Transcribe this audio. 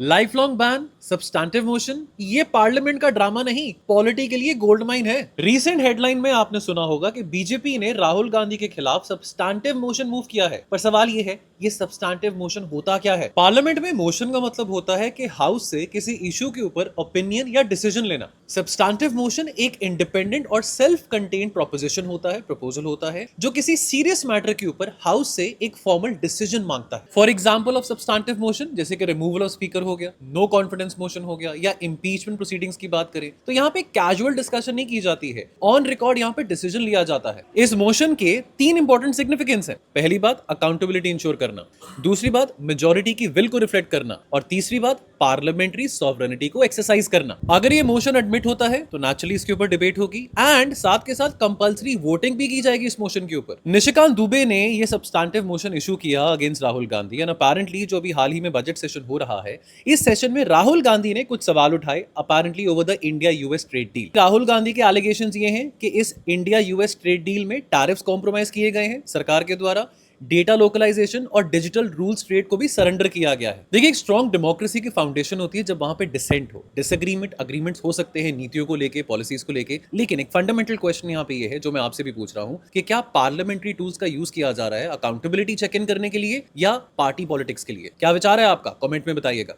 Life long ban, substantive motion, ये parliament का drama नहीं, पॉलिटी के लिए गोल्ड माइन है। रीसेंट हेडलाइन में आपने सुना होगा कि बीजेपी ने राहुल गांधी के खिलाफ सब्सटैंटिव मोशन मूव किया है। पर सवाल ये है, ये सब्सटैंटिव मोशन होता क्या है? पार्लियामेंट में मोशन का मतलब होता है कि हाउस से किसी इशू के ऊपर ओपिनियन या डिसीजन लेना। सब्सटैंटिव मोशन एक इंडिपेंडेंट और सेल्फ कंटेन्ड प्रोपोजिशन होता है, प्रपोजल होता है, जो किसी सीरियस मैटर के ऊपर हाउस से एक फॉर्मल डिसीजन मांगता है। For example of substantive motion, जैसे कि रिमूवल ऑफ स्पीकर हो गया, नो कॉन्फिडेंस मोशन हो गया, या इंपीचमेंट प्रोसीडिंग्स की बात करें तो यहाँ पे कैजुअल डिस्कशन नहीं की जाती है, ऑन रिकॉर्ड यहाँ पे डिसीजन लिया जाता है। इस मोशन के तीन इंपॉर्टेंट सिग्निफिकेंस है। पहली बात, अकाउंटेबिलिटी इंश्योर करना। दूसरी बात, मेजोरिटी की विल को रिफ्लेक्ट करना। और तीसरी बात, पार्लियामेंट्री सॉवरेनिटी को एक्सरसाइज करना। अगर ये मोशन एडमिट होता है तो नेचुरली इसके ऊपर डिबेट होगी एंड साथ के साथ कंपलसरी वोटिंग भी की जाएगी इस मोशन के ऊपर। निशिकांत दुबे ने ये सब्सटैंटिव मोशन इशू किया against Rahul Gandhi and apparently जो भी हाल ही में बजट सेशन हो रहा है, इस सेशन में राहुल गांधी ने कुछ सवाल उठाए apparently over the India US trade deal. Rahul Gandhi के एलिगेशंस ये हैं कि इस इंडिया यूएस ट्रेड डील में टैरिफ्स कॉम्प्रोमाइज किए गए हैं सरकार के द्वारा, डेटा लोकलाइजेशन और डिजिटल रूल्स ट्रेड को भी सरेंडर किया गया है। देखिए, एक स्ट्रॉन्ग डेमोक्रेसी की फाउंडेशन होती है जब वहां पे डिसेंट हो, डिसएग्रीमेंट, अग्रीमेंट्स हो सकते हैं नीतियों को लेके, पॉलिसीज को लेके, लेकिन एक फंडामेंटल क्वेश्चन यहाँ पे ये है जो मैं आपसे भी पूछ रहा हूं कि क्या पार्लियामेंट्री टूल्स का यूज किया जा रहा है अकाउंटेबिलिटी चेक इन करने के लिए या पार्टी पॉलिटिक्स के लिए? क्या विचार है आपका? कमेंट में बताइएगा।